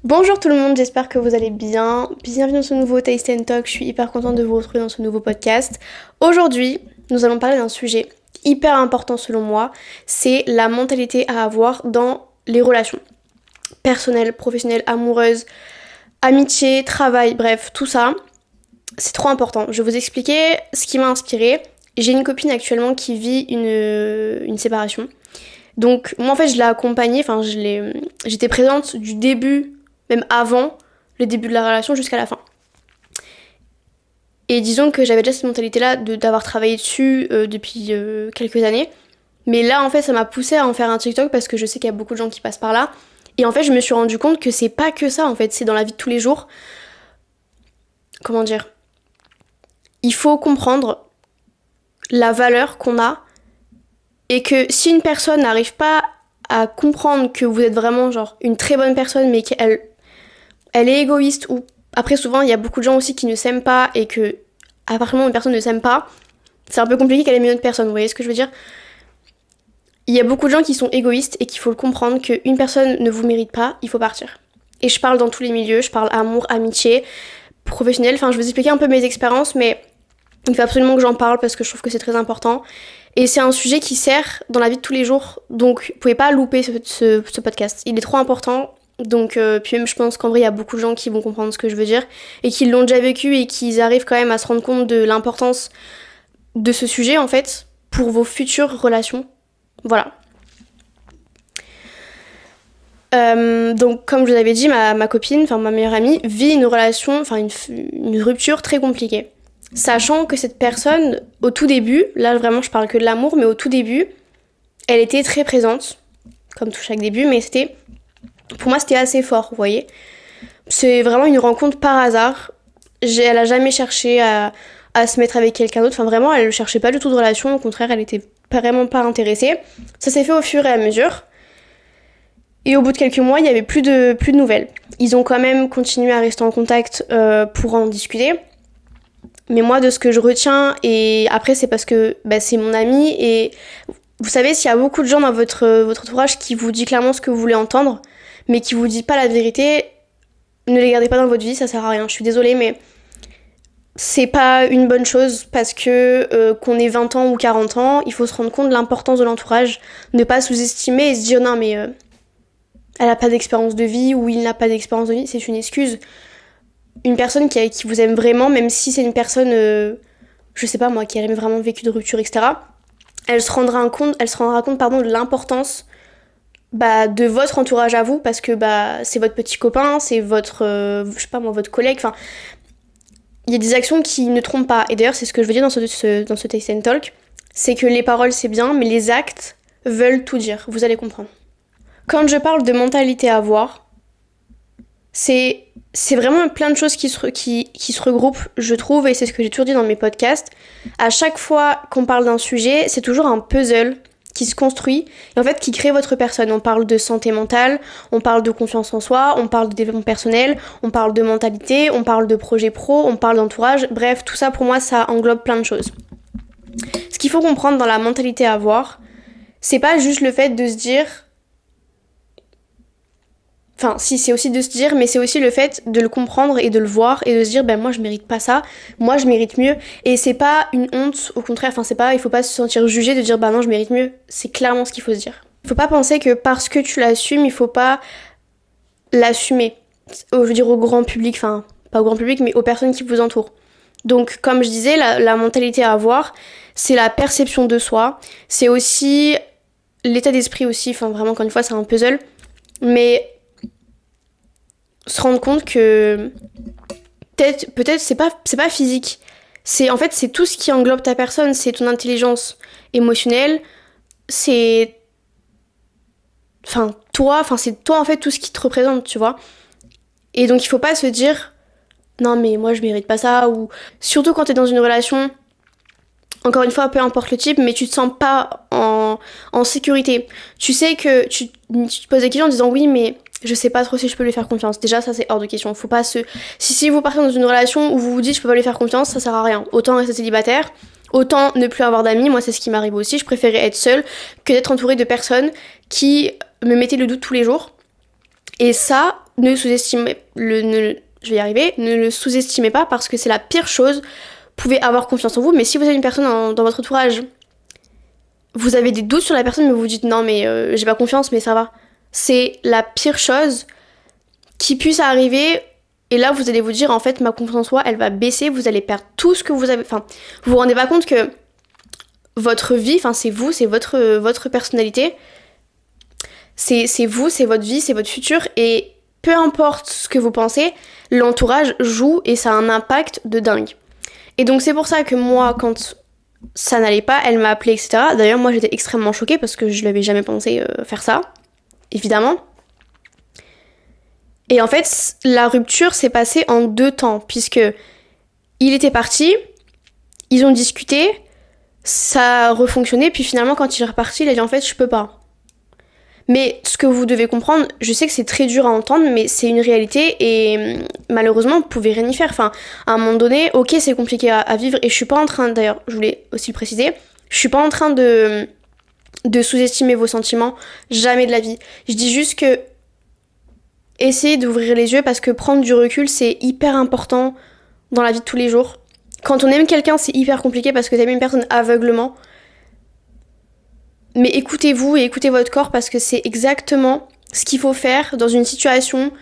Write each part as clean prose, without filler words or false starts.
Bonjour tout le monde, j'espère que vous allez bien. Bienvenue dans ce nouveau Taste and Talk, je suis hyper contente de vous retrouver dans ce nouveau podcast. Aujourd'hui, nous allons parler d'un sujet hyper important selon moi, c'est la mentalité à avoir dans les relations personnelles, professionnelles, amoureuses, amitié, travail, bref, tout ça. C'est trop important. Je vais vous expliquer ce qui m'a inspirée. J'ai une copine actuellement qui vit une séparation. Donc moi en fait je l'ai accompagnée, j'étais présente du début, même avant le début de la relation jusqu'à la fin. Et disons que j'avais déjà cette mentalité-là d'avoir travaillé dessus depuis quelques années. Mais là en fait ça m'a poussée à en faire un TikTok parce que je sais qu'il y a beaucoup de gens qui passent par là. Et en fait je me suis rendu compte que c'est pas que ça en fait, c'est dans la vie de tous les jours. Comment dire ? Il faut comprendre la valeur qu'on a. Et que si une personne n'arrive pas à comprendre que vous êtes vraiment genre une très bonne personne mais qu'elle est égoïste, ou après souvent il y a beaucoup de gens aussi qui ne s'aiment pas et que à partir du moment où une personne ne s'aime pas, c'est un peu compliqué qu'elle aime une autre personne, vous voyez ce que je veux dire ? Il y a beaucoup de gens qui sont égoïstes et qu'il faut le comprendre qu'une personne ne vous mérite pas, il faut partir. Et je parle dans tous les milieux, je parle amour, amitié, professionnel, je vais vous expliquer un peu mes expériences mais il faut absolument que j'en parle parce que je trouve que c'est très important. Et c'est un sujet qui sert dans la vie de tous les jours, donc vous pouvez pas louper ce podcast. Il est trop important, donc puis même je pense qu'en vrai il y a beaucoup de gens qui vont comprendre ce que je veux dire et qui l'ont déjà vécu et qui arrivent quand même à se rendre compte de l'importance de ce sujet en fait pour vos futures relations. Voilà. Donc comme je vous avais dit, ma copine, ma meilleure amie, vit une relation, une rupture très compliquée. Sachant que cette personne, au tout début, là vraiment je parle que de l'amour, mais au tout début, elle était très présente, comme tout chaque début, mais pour moi c'était assez fort, vous voyez. C'est vraiment une rencontre par hasard. Elle a jamais cherché à se mettre avec quelqu'un d'autre, vraiment elle ne cherchait pas du tout de relation, au contraire elle était vraiment pas intéressée. Ça s'est fait au fur et à mesure. Et au bout de quelques mois, il y avait plus de nouvelles. Ils ont quand même continué à rester en contact pour en discuter. Mais moi, de ce que je retiens, et après c'est parce que c'est mon ami, et vous savez, s'il y a beaucoup de gens dans votre entourage qui vous dit clairement ce que vous voulez entendre, mais qui vous dit pas la vérité, ne les gardez pas dans votre vie, ça sert à rien. Je suis désolée, mais c'est pas une bonne chose parce que qu'on ait 20 ans ou 40 ans, il faut se rendre compte de l'importance de l'entourage, ne pas sous-estimer et se dire non mais elle a pas d'expérience de vie ou il n'a pas d'expérience de vie, c'est une excuse. Une personne qui vous aime vraiment, même si c'est une personne, je sais pas moi, qui a jamais vraiment vécu de rupture, etc., elle se rendra compte de l'importance de votre entourage à vous, parce que c'est votre petit copain, c'est votre, votre collègue, il y a des actions qui ne trompent pas. Et d'ailleurs, c'est ce que je veux dire dans ce Taste and Talk, c'est que les paroles c'est bien, mais les actes veulent tout dire, vous allez comprendre. Quand je parle de mentalité à avoir, c'est vraiment plein de choses qui se regroupent, je trouve, et c'est ce que j'ai toujours dit dans mes podcasts. À chaque fois qu'on parle d'un sujet, c'est toujours un puzzle qui se construit et en fait qui crée votre personne. On parle de santé mentale, on parle de confiance en soi, on parle de développement personnel, on parle de mentalité, on parle de projet pro, on parle d'entourage. Bref, tout ça pour moi, ça englobe plein de choses. Ce qu'il faut comprendre dans la mentalité à avoir, c'est pas juste le fait de se dire... si, c'est aussi de se dire, mais c'est aussi le fait de le comprendre et de le voir et de se dire, moi je mérite pas ça, moi je mérite mieux. Et c'est pas une honte, au contraire, il faut pas se sentir jugé de dire, non, je mérite mieux. C'est clairement ce qu'il faut se dire. Il faut pas penser que parce que tu l'assumes, il faut pas l'assumer. Je veux dire au grand public, pas au grand public, mais aux personnes qui vous entourent. Donc, comme je disais, la mentalité à avoir, c'est la perception de soi, c'est aussi l'état d'esprit aussi, vraiment, encore une fois, c'est un puzzle. Mais se rendre compte que peut-être c'est pas physique, c'est tout ce qui englobe ta personne, c'est ton intelligence émotionnelle, c'est toi en fait tout ce qui te représente, tu vois. Et donc il faut pas se dire non mais moi je mérite pas ça, ou surtout quand t'es dans une relation, encore une fois peu importe le type, mais tu te sens pas en sécurité, tu sais que tu te poses des questions en disant oui mais je sais pas trop si je peux lui faire confiance. Déjà, ça c'est hors de question. Faut pas si vous partez dans une relation où vous vous dites je peux pas lui faire confiance, ça sert à rien. Autant rester célibataire, autant ne plus avoir d'amis. Moi, c'est ce qui m'arrive aussi. Je préférais être seule que d'être entourée de personnes qui me mettaient le doute tous les jours. Et ça, je vais y arriver, ne le sous-estimez pas parce que c'est la pire chose. Vous pouvez avoir confiance en vous, mais si vous avez une personne dans votre entourage, vous avez des doutes sur la personne, mais vous vous dites non, mais j'ai pas confiance, mais ça va. C'est la pire chose qui puisse arriver. Et là, vous allez vous dire, en fait, ma confiance en soi, elle va baisser, vous allez perdre tout ce que vous avez. Enfin, vous vous rendez pas compte que votre vie, enfin, c'est vous, c'est votre personnalité. C'est vous, c'est votre vie, c'est votre futur. Et peu importe ce que vous pensez, l'entourage joue et ça a un impact de dingue. Et donc, c'est pour ça que moi, quand ça n'allait pas, elle m'a appelée, etc. D'ailleurs, moi, j'étais extrêmement choquée parce que je l'avais jamais pensé faire ça, évidemment. Et en fait, la rupture s'est passée en 2 temps, puisque il était parti, ils ont discuté, ça a refonctionné, puis finalement, quand il est reparti, il a dit en fait, je peux pas. Mais ce que vous devez comprendre, je sais que c'est très dur à entendre, mais c'est une réalité et malheureusement, vous pouvez rien y faire. Enfin, à un moment donné, ok, c'est compliqué à vivre et je suis pas en train, d'ailleurs, je voulais aussi le préciser, je suis pas en train de sous-estimer vos sentiments, jamais de la vie. Je dis juste que essayez d'ouvrir les yeux parce que prendre du recul, c'est hyper important dans la vie de tous les jours. Quand on aime quelqu'un, c'est hyper compliqué parce que t'aimes une personne aveuglement. Mais écoutez-vous et écoutez votre corps parce que c'est exactement ce qu'il faut faire dans une situation.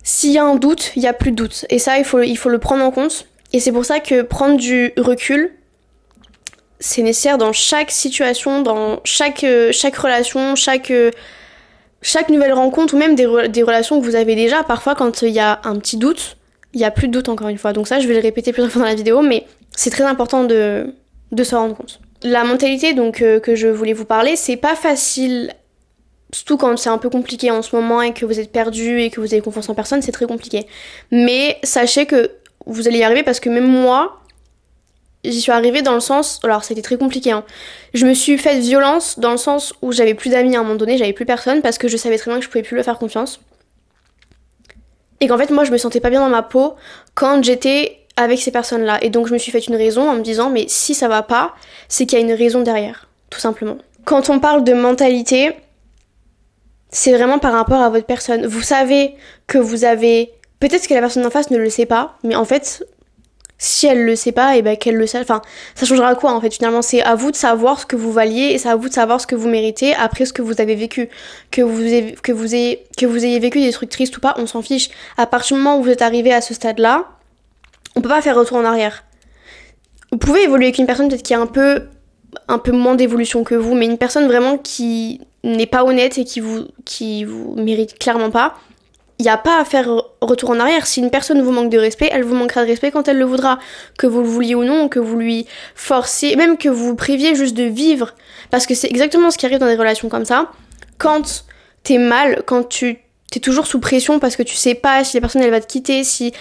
S'il y a un doute, il n'y a plus de doute. Et ça, il faut le prendre en compte. Et c'est pour ça que prendre du recul, c'est nécessaire dans chaque situation, dans chaque relation, chaque nouvelle rencontre ou même des relations que vous avez déjà. Parfois, quand il y a un petit doute, il n'y a plus de doute encore une fois. Donc ça, je vais le répéter plusieurs fois dans la vidéo, mais c'est très important de se rendre compte. La mentalité donc que je voulais vous parler, c'est pas facile, surtout quand c'est un peu compliqué en ce moment et que vous êtes perdu et que vous avez confiance en personne, c'est très compliqué. Mais sachez que vous allez y arriver parce que même moi, j'y suis arrivée dans le sens, alors c'était très compliqué, hein. Je me suis faite violence dans le sens où j'avais plus d'amis à un moment donné, j'avais plus personne parce que je savais très bien que je pouvais plus leur faire confiance. Et qu'en fait moi je me sentais pas bien dans ma peau quand j'étais avec ces personnes-là. Et donc je me suis fait une raison en me disant mais si ça va pas, c'est qu'il y a une raison derrière, tout simplement. Quand on parle de mentalité, c'est vraiment par rapport à votre personne. Vous savez que vous avez... Peut-être que la personne en face ne le sait pas, mais en fait, si elle le sait pas, et ben qu'elle le sache. Enfin, ça changera quoi en fait finalement? C'est à vous de savoir ce que vous valiez et c'est à vous de savoir ce que vous méritez après ce que vous avez vécu. Que vous ayez vécu des trucs tristes ou pas, on s'en fiche. À partir du moment où vous êtes arrivé à ce stade-là, on peut pas faire retour en arrière. Vous pouvez évoluer avec une personne peut-être qui a un peu moins d'évolution que vous, mais une personne vraiment qui n'est pas honnête et qui vous mérite clairement pas, il n'y a pas à faire retour en arrière. Si une personne vous manque de respect, elle vous manquera de respect quand elle le voudra. Que vous le vouliez ou non, que vous lui forciez, même que vous vous priviez juste de vivre. Parce que c'est exactement ce qui arrive dans des relations comme ça. Quand t'es mal, quand t'es toujours sous pression parce que tu sais pas si la personne elle va te quitter, si...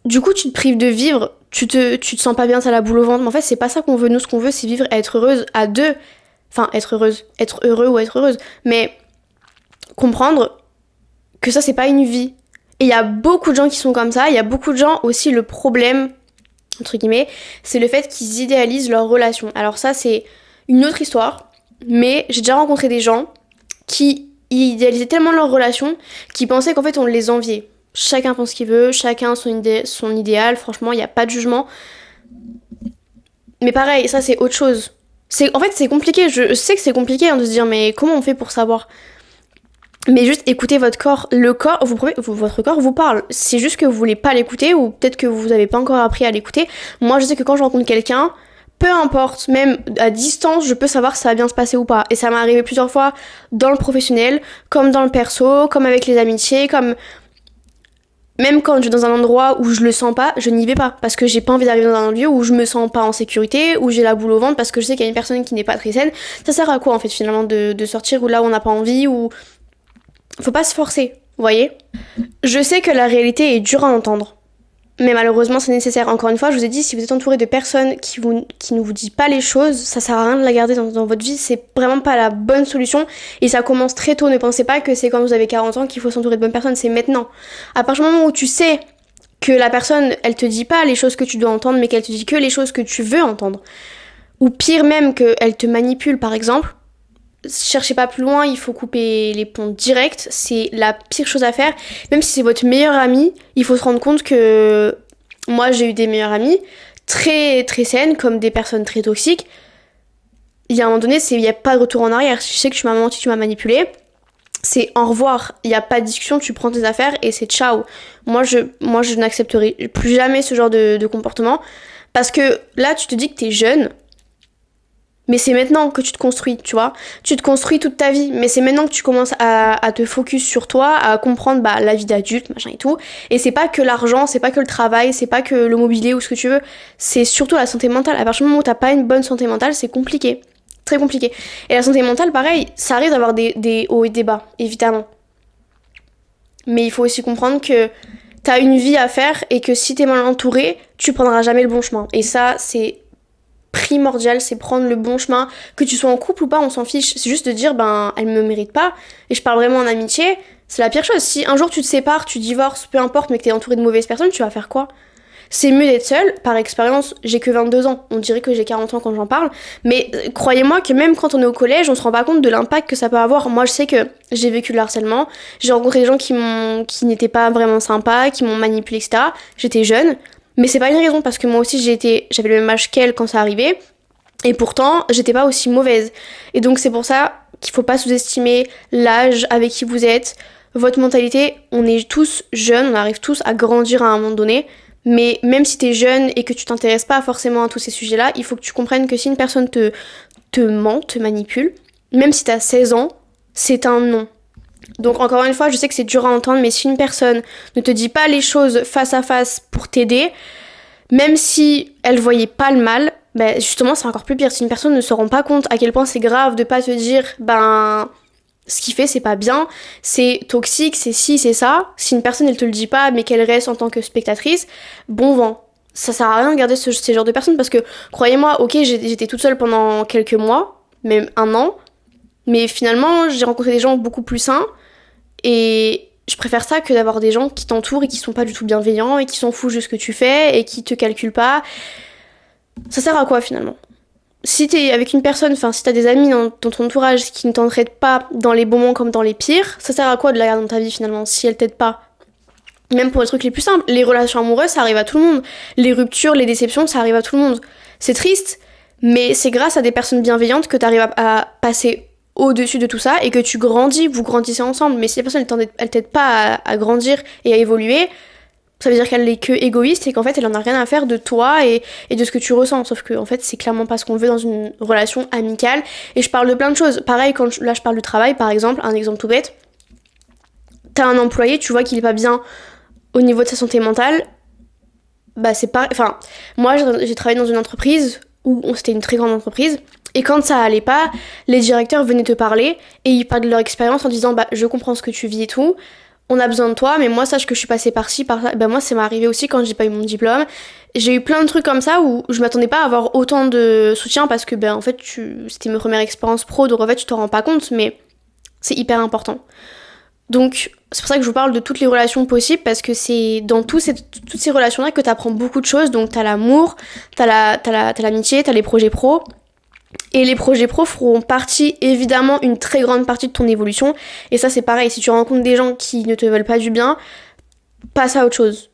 Du coup, tu te prives de vivre, tu te sens pas bien, t'as la boule au ventre. Mais en fait, c'est pas ça qu'on veut. Nous, ce qu'on veut, c'est vivre, être heureuse à deux. Enfin, être heureuse, être heureux ou être heureuse. Mais comprendre que ça, c'est pas une vie. Et il y a beaucoup de gens qui sont comme ça. Il y a beaucoup de gens aussi, le problème, entre guillemets, c'est le fait qu'ils idéalisent leur relation. Alors ça, c'est une autre histoire. Mais j'ai déjà rencontré des gens qui idéalisaient tellement leur relation qu'ils pensaient qu'en fait, on les enviait. Chacun pense ce qu'il veut, chacun son idéal, franchement, il n'y a pas de jugement. Mais pareil, ça c'est autre chose. En fait, c'est compliqué, je sais que c'est compliqué hein, de se dire, mais comment on fait pour savoir? Mais juste écoutez votre corps. Votre corps vous parle. C'est juste que vous voulez pas l'écouter ou peut-être que vous avez pas encore appris à l'écouter. Moi, je sais que quand je rencontre quelqu'un, peu importe, même à distance, je peux savoir si ça va bien se passer ou pas. Et ça m'est arrivé plusieurs fois dans le professionnel, comme dans le perso, comme avec les amitiés, comme... Même quand je vais dans un endroit où je le sens pas, je n'y vais pas. Parce que j'ai pas envie d'arriver dans un lieu où je me sens pas en sécurité, où j'ai la boule au ventre, parce que je sais qu'il y a une personne qui n'est pas très saine. Ça sert à quoi en fait finalement de sortir où là où on n'a pas envie, ou... Faut pas se forcer, vous voyez? Je sais que la réalité est dure à entendre. Mais malheureusement c'est nécessaire. Encore une fois, je vous ai dit, si vous êtes entouré de personnes qui ne vous disent pas les choses, ça sert à rien de la garder dans votre vie, c'est vraiment pas la bonne solution. Et ça commence très tôt, ne pensez pas que c'est quand vous avez 40 ans qu'il faut s'entourer de bonnes personnes, c'est maintenant. À partir du moment où tu sais que la personne, elle te dit pas les choses que tu dois entendre, mais qu'elle te dit que les choses que tu veux entendre, ou pire même qu'elle te manipule par exemple, cherchez pas plus loin, il faut couper les ponts direct, c'est la pire chose à faire. Même si c'est votre meilleur ami, il faut se rendre compte que moi j'ai eu des meilleures amies très très saines comme des personnes très toxiques. Il y a un moment donné, il n'y a pas de retour en arrière. Je sais que tu m'as menti, tu m'as manipulé. C'est au revoir. Il n'y a pas de discussion, tu prends tes affaires et c'est ciao. Moi, je n'accepterai plus jamais ce genre de comportement. Parce que là, tu te dis que t'es jeune. Mais c'est maintenant que tu te construis, tu vois. Tu te construis toute ta vie. Mais c'est maintenant que tu commences à te focus sur toi, à comprendre la vie d'adulte, machin et tout. Et c'est pas que l'argent, c'est pas que le travail, c'est pas que le mobilier ou ce que tu veux. C'est surtout la santé mentale. À partir du moment où t'as pas une bonne santé mentale, c'est compliqué. Très compliqué. Et la santé mentale, pareil, ça arrive d'avoir des hauts et des bas, évidemment. Mais il faut aussi comprendre que t'as une vie à faire et que si t'es mal entouré, tu prendras jamais le bon chemin. Et ça, c'est primordial, c'est prendre le bon chemin. Que tu sois en couple ou pas, on s'en fiche. C'est juste de dire, elle me mérite pas. Et je parle vraiment en amitié, c'est la pire chose. Si un jour tu te sépares, tu divorces, peu importe, mais que t'es entouré de mauvaises personnes, tu vas faire quoi ? C'est mieux d'être seule. Par expérience, j'ai que 22 ans. On dirait que j'ai 40 ans quand j'en parle. Mais croyez-moi que même quand on est au collège, on se rend pas compte de l'impact que ça peut avoir. Moi, je sais que j'ai vécu le harcèlement. J'ai rencontré des gens qui n'étaient pas vraiment sympas, qui m'ont manipulé, etc. J'étais jeune. Mais c'est pas une raison parce que moi aussi, j'avais le même âge qu'elle quand ça arrivait. Et pourtant, j'étais pas aussi mauvaise. Et donc, c'est pour ça qu'il faut pas sous-estimer l'âge avec qui vous êtes, votre mentalité. On est tous jeunes, on arrive tous à grandir à un moment donné. Mais même si t'es jeune et que tu t'intéresses pas forcément à tous ces sujets-là, il faut que tu comprennes que si une personne te ment, te manipule, même si t'as 16 ans, c'est un non. Donc encore une fois, je sais que c'est dur à entendre, mais si une personne ne te dit pas les choses face à face pour t'aider, même si elle voyait pas le mal, justement c'est encore plus pire. Si une personne ne se rend pas compte à quel point c'est grave de pas te dire, ce qu'il fait c'est pas bien, c'est toxique, c'est ci, c'est ça. Si une personne elle te le dit pas mais qu'elle reste en tant que spectatrice, bon vent. Ça sert à rien de garder ces genres de personnes parce que croyez-moi, ok j'étais toute seule pendant quelques mois, même un an, mais finalement j'ai rencontré des gens beaucoup plus sains et je préfère ça que d'avoir des gens qui t'entourent et qui sont pas du tout bienveillants et qui s'en foutent de ce que tu fais et qui te calculent pas. Ça sert à quoi finalement ? Si t'es avec une personne, si t'as des amis dans ton entourage qui ne t'entraident pas dans les bons moments comme dans les pires, ça sert à quoi de la garder dans ta vie finalement si elle t'aide pas ? Même pour les trucs les plus simples, les relations amoureuses, ça arrive à tout le monde. Les ruptures, les déceptions, ça arrive à tout le monde. C'est triste, mais c'est grâce à des personnes bienveillantes que t'arrives à passer au-dessus de tout ça et que tu grandis, vous grandissez ensemble. Mais si la personne elle t'aide pas à grandir et à évoluer, ça veut dire qu'elle est que égoïste et qu'en fait elle en a rien à faire de toi et de ce que tu ressens. Sauf que en fait c'est clairement pas ce qu'on veut dans une relation amicale. Et je parle de plein de choses. Pareil, là je parle du travail par exemple, un exemple tout bête. T'as un employé, tu vois qu'il est pas bien au niveau de sa santé mentale. C'est pareil. Moi j'ai travaillé dans une entreprise où c'était une très grande entreprise. Et quand ça allait pas, les directeurs venaient te parler et ils parlaient de leur expérience en disant je comprends ce que tu vis et tout. On a besoin de toi, mais moi, sache que je suis passée par-ci, par-là. Moi, ça m'est arrivé aussi quand j'ai pas eu mon diplôme. J'ai eu plein de trucs comme ça où je m'attendais pas à avoir autant de soutien parce que, en fait, c'était ma première expérience pro, donc en fait, tu t'en rends pas compte, mais c'est hyper important. Donc, c'est pour ça que je vous parle de toutes les relations possibles parce que c'est dans toutes ces relations-là que t'apprends beaucoup de choses. Donc, t'as l'amour, t'as l'amitié, t'as les projets pro. Et les projets pro feront partie, évidemment, une très grande partie de ton évolution. Et ça, c'est pareil. Si tu rencontres des gens qui ne te veulent pas du bien, passe à autre chose.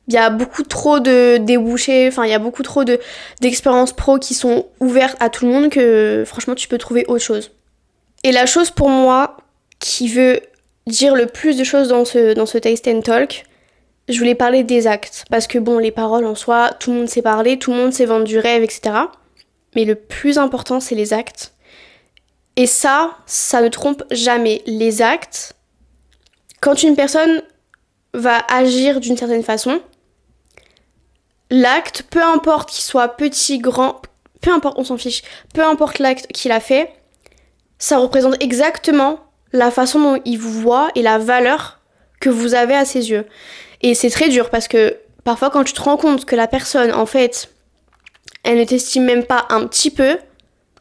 Il y a beaucoup trop de débouchés, il y a beaucoup trop d'expériences pro qui sont ouvertes à tout le monde que, franchement, tu peux trouver autre chose. Et la chose pour moi qui veut dire le plus de choses dans ce Taste and Talk, je voulais parler des actes. Parce que, les paroles en soi, tout le monde sait parler, tout le monde sait vendre du rêve, etc. Mais le plus important, c'est les actes. Et ça ne trompe jamais. Les actes, quand une personne va agir d'une certaine façon, l'acte, peu importe qu'il soit petit, grand, peu importe, on s'en fiche, peu importe l'acte qu'il a fait, ça représente exactement la façon dont il vous voit et la valeur que vous avez à ses yeux. Et c'est très dur parce que parfois quand tu te rends compte que la personne, en fait, elle ne t'estime même pas un petit peu,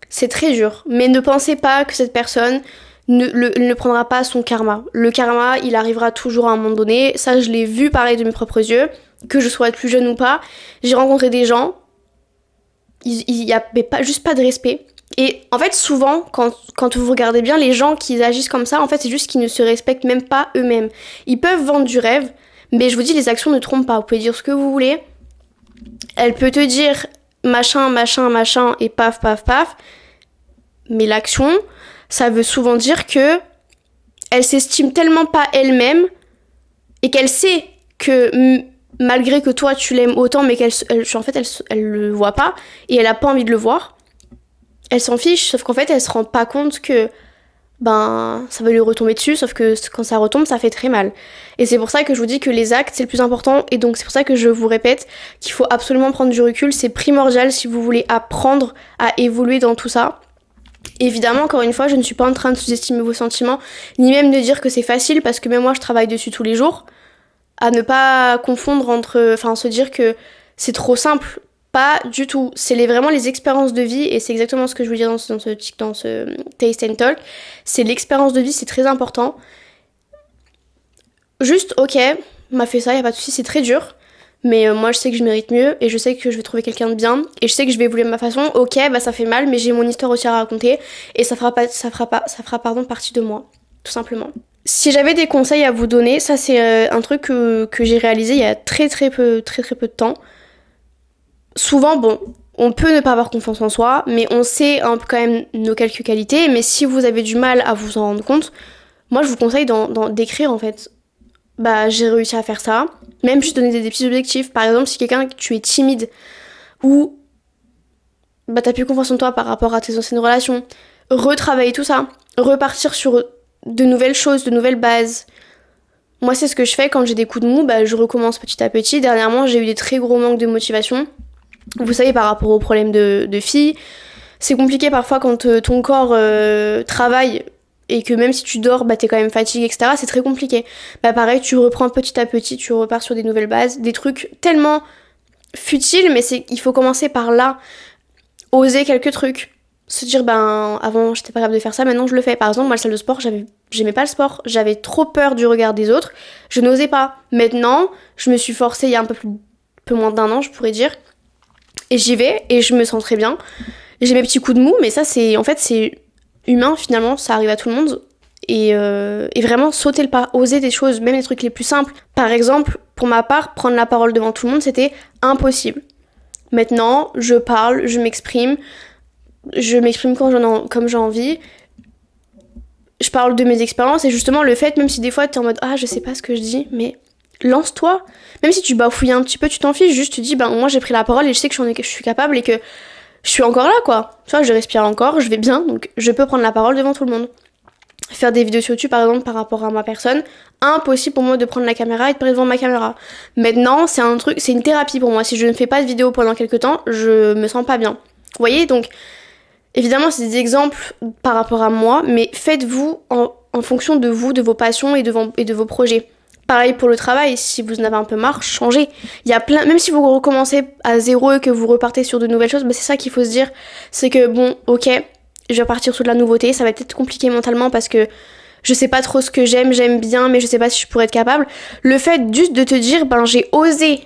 c'est très dur. Mais ne pensez pas que cette personne ne prendra pas son karma. Le karma, il arrivera toujours à un moment donné. Ça, je l'ai vu pareil de mes propres yeux, que je sois plus jeune ou pas. J'ai rencontré des gens, il y avait juste pas de respect. Et en fait, souvent, quand vous regardez bien, les gens qui agissent comme ça, en fait, c'est juste qu'ils ne se respectent même pas eux-mêmes. Ils peuvent vendre du rêve, mais je vous dis, les actions ne trompent pas. Vous pouvez dire ce que vous voulez. Elle peut te dire machin, machin, machin, et paf, paf, paf. Mais l'action, ça veut souvent dire que elle s'estime tellement pas elle-même et qu'elle sait que malgré que toi tu l'aimes autant, mais en fait elle le voit pas et elle a pas envie de le voir. Elle s'en fiche, sauf qu'en fait elle se rend pas compte que ça va lui retomber dessus, sauf que quand ça retombe, ça fait très mal. Et c'est pour ça que je vous dis que les actes, c'est le plus important, et donc c'est pour ça que je vous répète qu'il faut absolument prendre du recul, c'est primordial si vous voulez apprendre à évoluer dans tout ça. Évidemment, encore une fois, je ne suis pas en train de sous-estimer vos sentiments, ni même de dire que c'est facile, parce que même moi, je travaille dessus tous les jours, à ne pas confondre se dire que c'est trop simple. Pas du tout. C'est vraiment les expériences de vie, et c'est exactement ce que je veux dire dans ce Taste and Talk. C'est l'expérience de vie, c'est très important. Juste, ok, m'a fait ça, y a pas de souci, c'est très dur. Mais moi, je sais que je mérite mieux, et je sais que je vais trouver quelqu'un de bien, et je sais que je vais évoluer de ma façon. Ok, ça fait mal, mais j'ai mon histoire aussi à raconter, et ça fera partie de moi, tout simplement. Si j'avais des conseils à vous donner, ça c'est un truc que j'ai réalisé il y a très peu de temps. Souvent, on peut ne pas avoir confiance en soi, mais on sait un peu quand même nos quelques qualités. Mais si vous avez du mal à vous en rendre compte, moi je vous conseille d'écrire en fait. J'ai réussi à faire ça. Même juste donner des petits objectifs. Par exemple, si tu es timide ou t'as plus confiance en toi par rapport à tes anciennes relations, retravailler tout ça, repartir sur de nouvelles choses, de nouvelles bases. Moi, c'est ce que je fais quand j'ai des coups de mou, je recommence petit à petit. Dernièrement, j'ai eu des très gros manques de motivation. Vous savez, par rapport aux problèmes de filles, c'est compliqué parfois quand ton corps travaille et que même si tu dors, t'es quand même fatigué, etc. C'est très compliqué. Pareil, tu reprends petit à petit, tu repars sur des nouvelles bases, des trucs tellement futiles, mais il faut commencer par là, oser quelques trucs. Se dire, avant, j'étais pas capable de faire ça, maintenant je le fais. Par exemple, moi, la salle de sport, j'aimais pas le sport. J'avais trop peur du regard des autres. Je n'osais pas. Maintenant, je me suis forcée il y a un peu moins d'1 an, je pourrais dire. Et j'y vais, et je me sens très bien. J'ai mes petits coups de mou, mais ça, c'est humain, finalement. Ça arrive à tout le monde. Et vraiment, sauter le pas, oser des choses, même les trucs les plus simples. Par exemple, pour ma part, prendre la parole devant tout le monde, c'était impossible. Maintenant, je parle, je m'exprime comme j'ai envie. Je parle de mes expériences, et justement le fait, même si des fois t'es en mode je sais pas ce que je dis, mais lance-toi. Même si tu bafouilles un petit peu, tu t'en fiches, juste tu dis moi j'ai pris la parole et je sais que je suis capable et que je suis encore là quoi. Tu vois, je respire encore, je vais bien, donc je peux prendre la parole devant tout le monde. Faire des vidéos sur YouTube par exemple par rapport à ma personne, impossible pour moi de prendre la caméra et de parler devant ma caméra. Maintenant, c'est une thérapie pour moi. Si je ne fais pas de vidéo pendant quelques temps, je me sens pas bien. Vous voyez, donc évidemment, c'est des exemples par rapport à moi, mais faites-vous en fonction de vous, de vos passions et de vos projets. Pareil pour le travail, si vous en avez un peu marre, changez. Il y a même si vous recommencez à zéro et que vous repartez sur de nouvelles choses, c'est ça qu'il faut se dire. C'est que ok, je vais partir sur de la nouveauté, ça va être compliqué mentalement parce que je sais pas trop ce que j'aime bien, mais je sais pas si je pourrais être capable. Le fait juste de te dire, j'ai osé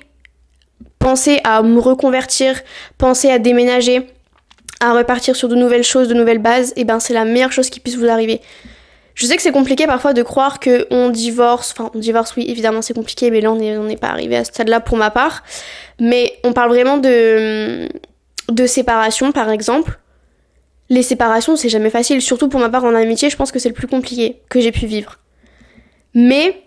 penser à me reconvertir, penser à déménager, à repartir sur de nouvelles choses, de nouvelles bases, c'est la meilleure chose qui puisse vous arriver. Je sais que c'est compliqué parfois de croire qu'on divorce, oui, évidemment c'est compliqué, mais là on n'est pas arrivé à ce stade-là pour ma part. Mais on parle vraiment de séparation, par exemple. Les séparations, c'est jamais facile, surtout pour ma part en amitié, je pense que c'est le plus compliqué que j'ai pu vivre. Mais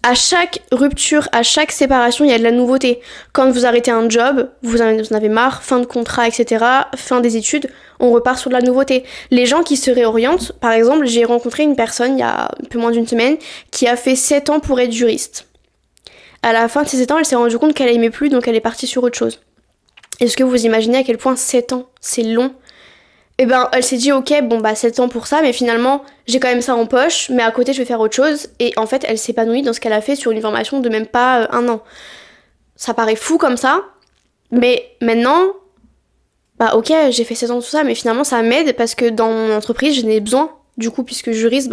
à chaque rupture, à chaque séparation, il y a de la nouveauté. Quand vous arrêtez un job, vous en avez marre, fin de contrat, etc., fin des études, on repart sur de la nouveauté. Les gens qui se réorientent, par exemple, j'ai rencontré une personne il y a un peu moins d'une semaine qui a fait 7 ans pour être juriste. À la fin de ces 7 ans, elle s'est rendue compte qu'elle aimait plus, donc elle est partie sur autre chose. Est-ce que vous imaginez à quel point 7 ans, c'est long ? Elle s'est dit ok, 7 ans pour ça, mais finalement j'ai quand même ça en poche, mais à côté je vais faire autre chose. Et en fait elle s'épanouit dans ce qu'elle a fait sur une formation de même pas 1 an. Ça paraît fou comme ça, mais maintenant ok, j'ai fait 7 ans tout ça, mais finalement ça m'aide parce que dans mon entreprise j'en ai besoin. Du coup, puisque juriste,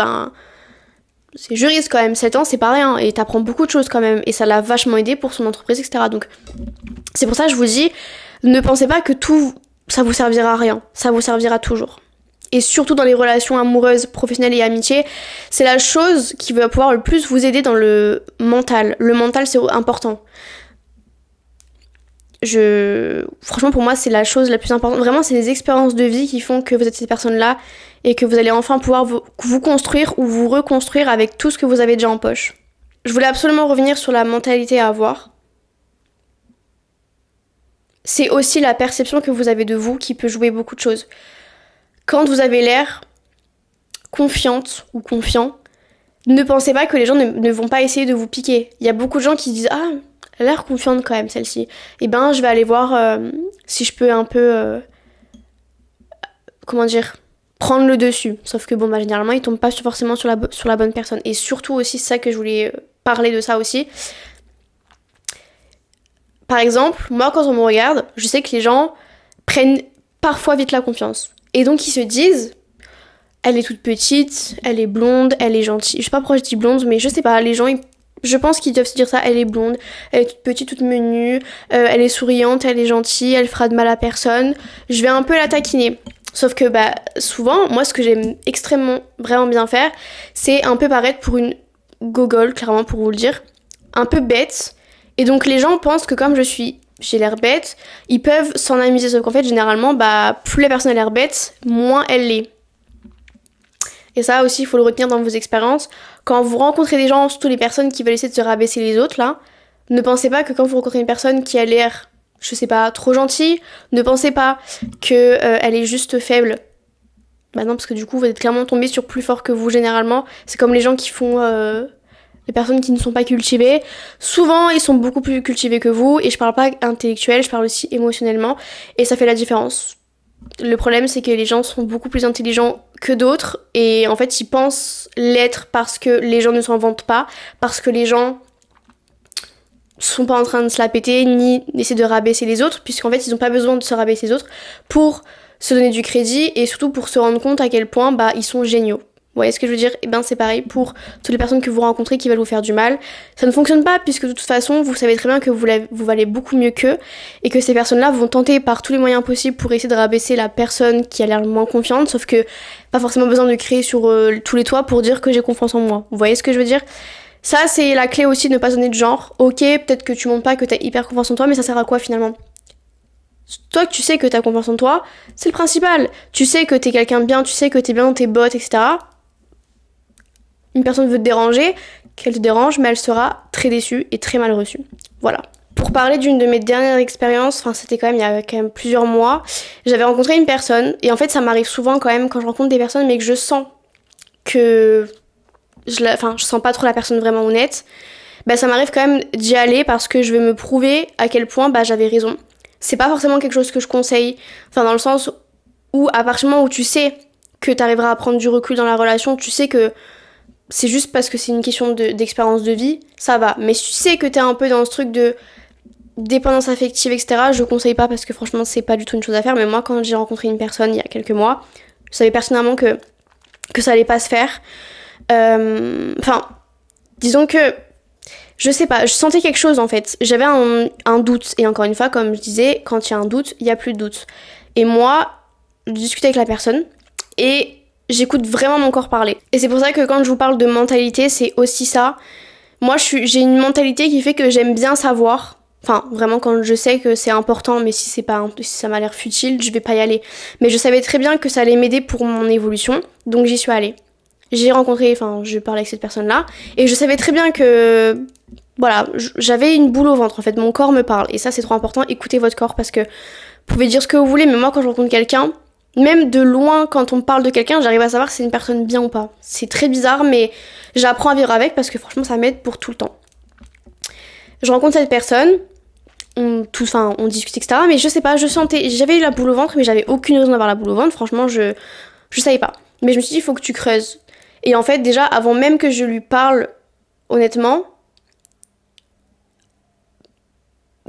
c'est juriste quand même, 7 ans c'est pas rien, et t'apprends beaucoup de choses quand même, et ça l'a vachement aidé pour son entreprise, etc. Donc c'est pour ça que je vous dis, ne pensez pas que tout ça vous servira à rien. Ça vous servira toujours. Et surtout dans les relations amoureuses, professionnelles et amitiés, c'est la chose qui va pouvoir le plus vous aider dans le mental. Le mental, c'est important. Franchement, pour moi, c'est la chose la plus importante. Vraiment, c'est les expériences de vie qui font que vous êtes cette personne-là et que vous allez enfin pouvoir vous construire ou vous reconstruire avec tout ce que vous avez déjà en poche. Je voulais absolument revenir sur la mentalité à avoir. C'est aussi la perception que vous avez de vous qui peut jouer beaucoup de choses. Quand vous avez l'air confiante ou confiant, ne pensez pas que les gens ne vont pas essayer de vous piquer. Il y a beaucoup de gens qui disent « Ah, elle a l'air confiante quand même, celle-ci. Eh ben, je vais aller voir si je peux un peu... prendre le dessus. » Sauf que généralement, ils tombent pas forcément sur la bonne personne. Et surtout aussi, c'est ça que je voulais parler de ça aussi. Par exemple, moi, quand on me regarde, je sais que les gens prennent parfois vite la confiance. Et donc, ils se disent, elle est toute petite, elle est blonde, elle est gentille. Je sais pas pourquoi je dis blonde, mais je sais pas, les gens, je pense qu'ils doivent se dire ça, elle est blonde, elle est toute petite, toute menue, elle est souriante, elle est gentille, elle fera de mal à personne. Je vais un peu la taquiner. Sauf que, souvent, moi, ce que j'aime extrêmement, vraiment bien faire, c'est un peu paraître pour une gogole, clairement, pour vous le dire, un peu bête. Et donc les gens pensent que comme j'ai l'air bête, ils peuvent s'en amuser. Sauf qu'en fait, généralement, plus la personne a l'air bête, moins elle l'est. Et ça aussi, il faut le retenir dans vos expériences. Quand vous rencontrez des gens, surtout les personnes qui veulent essayer de se rabaisser les autres, là, ne pensez pas que quand vous rencontrez une personne qui a l'air, je sais pas, trop gentille, ne pensez pas qu'elle est juste faible. Non, parce que du coup, vous êtes clairement tombé sur plus fort que vous, généralement. C'est comme les gens qui font... les personnes qui ne sont pas cultivées, souvent ils sont beaucoup plus cultivés que vous, et je parle pas intellectuel, je parle aussi émotionnellement, et ça fait la différence. Le problème, c'est que les gens sont beaucoup plus intelligents que d'autres, et en fait ils pensent l'être parce que les gens ne s'en vantent pas, parce que les gens sont pas en train de se la péter, ni d'essayer de rabaisser les autres, puisqu'en fait ils ont pas besoin de se rabaisser les autres pour se donner du crédit, et surtout pour se rendre compte à quel point ils sont géniaux. Vous voyez ce que je veux dire ? Eh ben c'est pareil pour toutes les personnes que vous rencontrez qui veulent vous faire du mal. Ça ne fonctionne pas puisque de toute façon, vous savez très bien que vous valez beaucoup mieux qu'eux et que ces personnes-là vont tenter par tous les moyens possibles pour essayer de rabaisser la personne qui a l'air moins confiante, sauf que pas forcément besoin de crier sur tous les toits pour dire que j'ai confiance en moi. Vous voyez ce que je veux dire ? Ça, c'est la clé aussi de ne pas donner de genre. Ok, peut-être que tu montres pas que t'as hyper confiance en toi, mais ça sert à quoi finalement ? Toi, tu sais que t'as confiance en toi, c'est le principal. Tu sais que t'es quelqu'un de bien, tu sais que t'es bien dans tes bottes, etc. Une personne veut te déranger, qu'elle te dérange, mais elle sera très déçue et très mal reçue. Voilà. Pour parler d'une de mes dernières expériences, c'était il y a quand même plusieurs mois, j'avais rencontré une personne, et en fait ça m'arrive souvent quand même quand je rencontre des personnes, mais que je sens que je sens pas trop la personne vraiment honnête, ça m'arrive quand même d'y aller parce que je veux me prouver à quel point j'avais raison. C'est pas forcément quelque chose que je conseille, dans le sens où à partir du moment où tu sais que t'arriveras à prendre du recul dans la relation, tu sais que c'est juste parce que c'est une question d'expérience de vie, ça va. Mais si tu sais que t'es un peu dans ce truc de dépendance affective, etc., je conseille pas parce que franchement, c'est pas du tout une chose à faire. Mais moi, quand j'ai rencontré une personne il y a quelques mois, je savais pertinemment que ça allait pas se faire. Disons que, je sais pas, je sentais quelque chose en fait. J'avais un doute. Et encore une fois, comme je disais, quand il y a un doute, il y a plus de doute. Et moi, je discutais avec la personne et j'écoute vraiment mon corps parler. Et c'est pour ça que quand je vous parle de mentalité, c'est aussi ça. Moi, j'ai une mentalité qui fait que j'aime bien savoir. Vraiment, quand je sais que c'est important, mais si ça m'a l'air futile, je vais pas y aller. Mais je savais très bien que ça allait m'aider pour mon évolution, donc j'y suis allée. Je parlais avec cette personne-là, et je savais très bien que, voilà, j'avais une boule au ventre, en fait, mon corps me parle. Et ça, c'est trop important, écoutez votre corps, parce que vous pouvez dire ce que vous voulez, mais moi, quand je rencontre quelqu'un, même de loin, quand on parle de quelqu'un, j'arrive à savoir si c'est une personne bien ou pas. C'est très bizarre, mais j'apprends à vivre avec parce que franchement, ça m'aide pour tout le temps. Je rencontre cette personne, on discute, etc. Mais je sais pas, j'avais eu la boule au ventre, mais j'avais aucune raison d'avoir la boule au ventre. Franchement, je savais pas. Mais je me suis dit, il faut que tu creuses. Et en fait, déjà, avant même que je lui parle, honnêtement,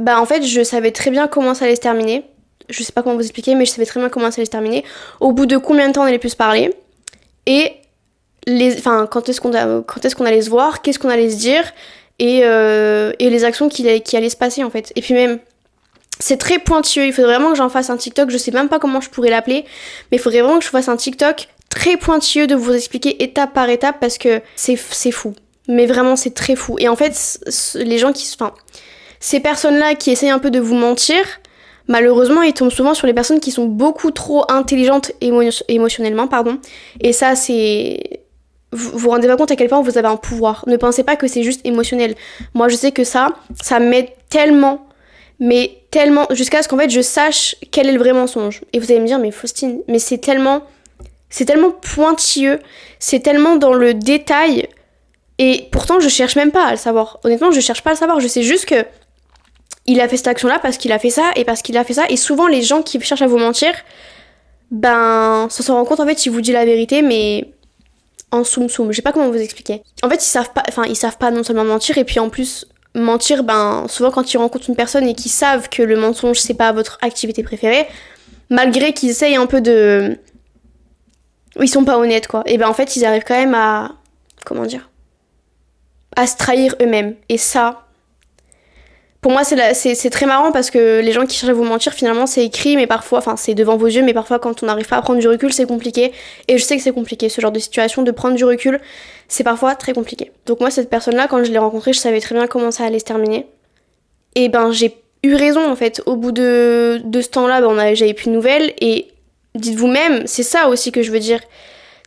en fait, je savais très bien comment ça allait se terminer. Je sais pas comment vous expliquer, mais je savais très bien comment ça allait se terminer. Au bout de combien de temps on allait plus se parler. Et quand est-ce qu'on allait se voir, qu'est-ce qu'on allait se dire, et les actions qui allaient se passer, en fait. Et puis même, C'est très pointilleux, il faudrait vraiment que j'en fasse un TikTok, je sais même pas comment je pourrais l'appeler, mais il faudrait vraiment que je fasse un TikTok très pointilleux de vous expliquer étape par étape parce que c'est fou. Mais vraiment, c'est très fou. Et en fait, les gens ces personnes-là qui essayent un peu de vous mentir, malheureusement, ils tombent souvent sur les personnes qui sont beaucoup trop intelligentes émotionnellement, pardon. Et ça, c'est... Vous rendez pas compte à quel point vous avez un pouvoir. Ne pensez pas que c'est juste émotionnel. Moi, je sais que ça m'aide tellement, mais tellement, jusqu'à ce qu'en fait, je sache quel est le vrai mensonge. Et vous allez me dire, mais Faustine, mais c'est tellement pointilleux, c'est tellement dans le détail, et pourtant, je cherche même pas à le savoir. Honnêtement, je cherche pas à le savoir, je sais juste que il a fait cette action-là parce qu'il a fait ça, et parce qu'il a fait ça, et souvent, les gens qui cherchent à vous mentir, ça s'en rend compte, en fait, ils vous disent la vérité, mais en soum-soum, je sais pas comment vous expliquer. En fait, ils savent pas non seulement mentir, et puis en plus, mentir, souvent quand ils rencontrent une personne et qu'ils savent que le mensonge, c'est pas votre activité préférée, malgré qu'ils essayent un peu de... Ils sont pas honnêtes, quoi. Et en fait, ils arrivent quand même à... Comment dire ? À se trahir eux-mêmes. Et ça... Pour moi, c'est très marrant parce que les gens qui cherchent à vous mentir, finalement, c'est écrit, mais parfois... Enfin, c'est devant vos yeux, mais parfois, quand on n'arrive pas à prendre du recul, c'est compliqué. Et je sais que c'est compliqué, ce genre de situation, de prendre du recul, c'est parfois très compliqué. Donc moi, cette personne-là, quand je l'ai rencontrée, je savais très bien comment ça allait se terminer. Et j'ai eu raison, en fait. Au bout de ce temps-là, j'avais plus de nouvelles, et... Dites-vous même, c'est ça aussi que je veux dire.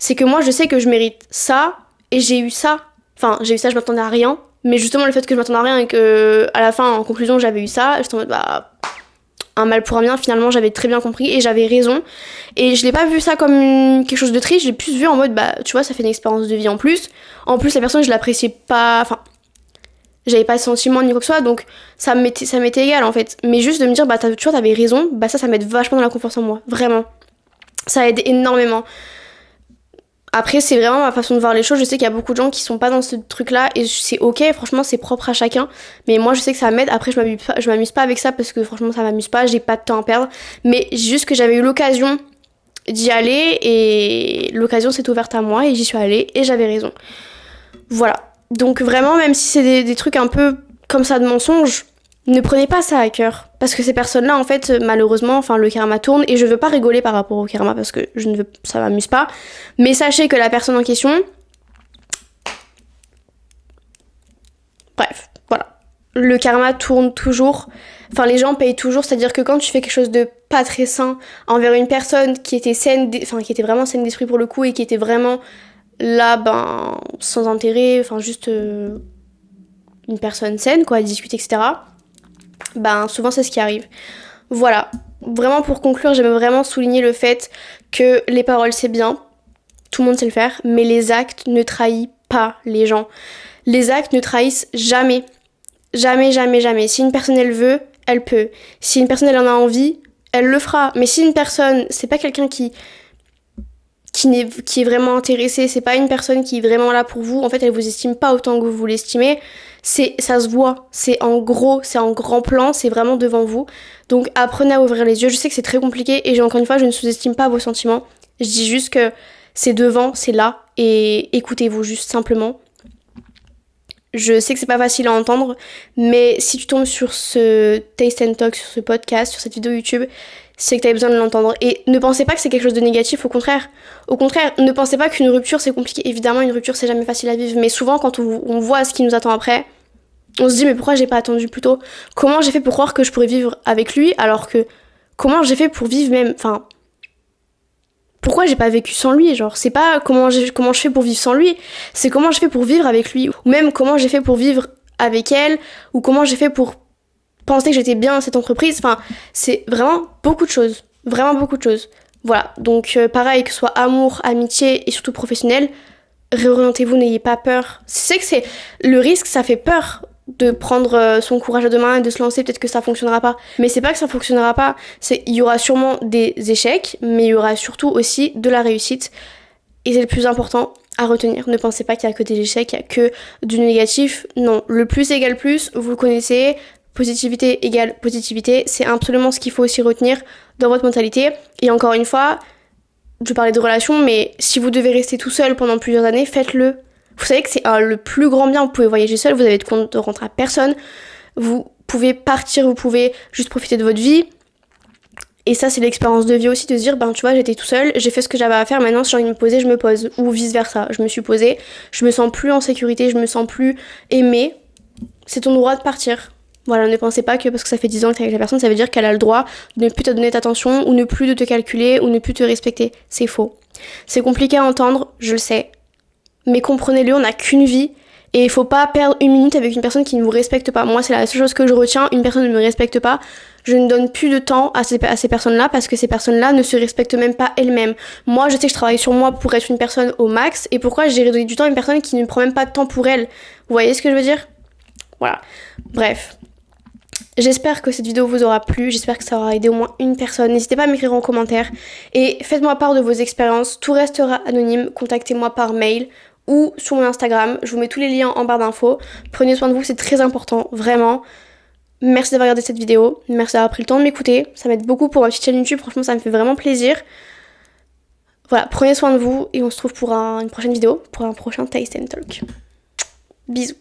C'est que moi, je sais que je mérite ça, et j'ai eu ça. Enfin, j'ai eu ça, je m'attendais à rien. Mais justement, le fait que je m'attendais à rien et que, à la fin, en conclusion, j'avais eu ça, j'étais en mode, un mal pour un bien, finalement, j'avais très bien compris et j'avais raison. Et je l'ai pas vu ça comme quelque chose de triste, j'ai plus vu en mode, tu vois, ça fait une expérience de vie en plus. En plus, la personne, je l'appréciais pas, j'avais pas de sentiments ni quoi que ce soit, donc ça m'était égal, en fait. Mais juste de me dire, tu vois, t'avais raison, ça m'aide vachement dans la confiance en moi. Vraiment. Ça aide énormément. Après, c'est vraiment ma façon de voir les choses. Je sais qu'il y a beaucoup de gens qui sont pas dans ce truc-là et c'est ok, franchement, c'est propre à chacun. Mais moi, je sais que ça m'aide. Après, je m'amuse pas avec ça parce que franchement, ça m'amuse pas. J'ai pas de temps à perdre. Mais juste que j'avais eu l'occasion d'y aller et l'occasion s'est ouverte à moi et j'y suis allée et j'avais raison. Voilà. Donc vraiment, même si c'est des trucs un peu comme ça de mensonges, ne prenez pas ça à cœur. Parce que ces personnes-là, en fait, malheureusement, le karma tourne. Et je veux pas rigoler par rapport au karma parce que ça m'amuse pas. Mais sachez que la personne en question... Bref, voilà. Le karma tourne toujours. Les gens payent toujours. C'est-à-dire que quand tu fais quelque chose de pas très sain envers une personne qui était qui était vraiment saine d'esprit pour le coup et qui était vraiment là, sans intérêt, juste une personne saine, quoi, à discuter, etc., souvent c'est ce qui arrive. Voilà. Vraiment pour conclure, j'aime vraiment souligner le fait que les paroles c'est bien, tout le monde sait le faire, mais les actes ne trahissent pas les gens. Les actes ne trahissent jamais. Jamais, jamais, jamais. Si une personne elle veut, elle peut. Si une personne elle en a envie, elle le fera. Mais si une personne, c'est pas quelqu'un qui est vraiment intéressé, c'est pas une personne qui est vraiment là pour vous, en fait elle vous estime pas autant que vous l'estimez, ça se voit, c'est en gros, c'est en grand plan, c'est vraiment devant vous. Donc apprenez à ouvrir les yeux, je sais que c'est très compliqué et encore une fois je ne sous-estime pas vos sentiments, je dis juste que c'est devant, c'est là et écoutez-vous juste simplement. Je sais que c'est pas facile à entendre, mais si tu tombes sur ce Taste and Talk, sur ce podcast, sur cette vidéo YouTube, c'est que t'avais besoin de l'entendre. Et ne pensez pas que c'est quelque chose de négatif, au contraire. Au contraire, ne pensez pas qu'une rupture c'est compliqué. Évidemment, une rupture c'est jamais facile à vivre, mais souvent quand on voit ce qui nous attend après, on se dit mais pourquoi j'ai pas attendu plus tôt ? Comment j'ai fait pour croire que je pourrais vivre avec lui alors que comment j'ai fait pour vivre même, pourquoi j'ai pas vécu sans lui ? Genre, c'est pas comment je fais pour vivre sans lui, c'est comment je fais pour vivre avec lui. Ou même comment j'ai fait pour vivre avec elle, ou comment j'ai fait pour penser que j'étais bien dans cette entreprise. C'est vraiment beaucoup de choses. Vraiment beaucoup de choses. Voilà, donc pareil, que ce soit amour, amitié et surtout professionnel, réorientez-vous, n'ayez pas peur. C'est que le risque, ça fait peur de prendre son courage à deux mains et de se lancer, peut-être que ça fonctionnera pas. Mais c'est pas que ça fonctionnera pas, il y aura sûrement des échecs, mais il y aura surtout aussi de la réussite. Et c'est le plus important à retenir. Ne pensez pas qu'il y a que des échecs, qu'il y a que du négatif. Non, le plus égale plus, vous le connaissez, positivité égale positivité, c'est absolument ce qu'il faut aussi retenir dans votre mentalité. Et encore une fois, je parlais de relations, mais si vous devez rester tout seul pendant plusieurs années, faites-le. Vous savez que c'est le plus grand bien, vous pouvez voyager seul, vous avez de compte de rentrer à personne, vous pouvez partir, vous pouvez juste profiter de votre vie. Et ça, c'est l'expérience de vie aussi, de se dire, ben tu vois, j'étais tout seul, j'ai fait ce que j'avais à faire, maintenant si j'ai envie de me poser, je me pose. Ou vice versa, je me suis posée, je me sens plus en sécurité, je me sens plus aimée. C'est ton droit de partir. Voilà, ne pensez pas que parce que ça fait 10 ans que t'es avec la personne, ça veut dire qu'elle a le droit de ne plus te donner d'attention, ou ne plus de te calculer, ou ne plus te respecter. C'est faux. C'est compliqué à entendre, je le sais. Mais comprenez-le, on n'a qu'une vie. Et il faut pas perdre une minute avec une personne qui ne vous respecte pas. Moi, c'est la seule chose que je retiens. Une personne ne me respecte pas. Je ne donne plus de temps à ces personnes-là parce que ces personnes-là ne se respectent même pas elles-mêmes. Moi, je sais que je travaille sur moi pour être une personne au max. Et pourquoi j'ai donné du temps à une personne qui ne prend même pas de temps pour elle? Vous voyez ce que je veux dire? Voilà. Bref. J'espère que cette vidéo vous aura plu. J'espère que ça aura aidé au moins une personne. N'hésitez pas à m'écrire en commentaire. Et faites-moi part de vos expériences. Tout restera anonyme. Contactez-moi par mail ou sur mon Instagram. Je vous mets tous les liens en barre d'infos. Prenez soin de vous, c'est très important, vraiment. Merci d'avoir regardé cette vidéo. Merci d'avoir pris le temps de m'écouter. Ça m'aide beaucoup pour ma petite chaîne YouTube. Franchement, ça me fait vraiment plaisir. Voilà, prenez soin de vous et on se retrouve pour une prochaine vidéo, pour un prochain Taste and Talk. Bisous.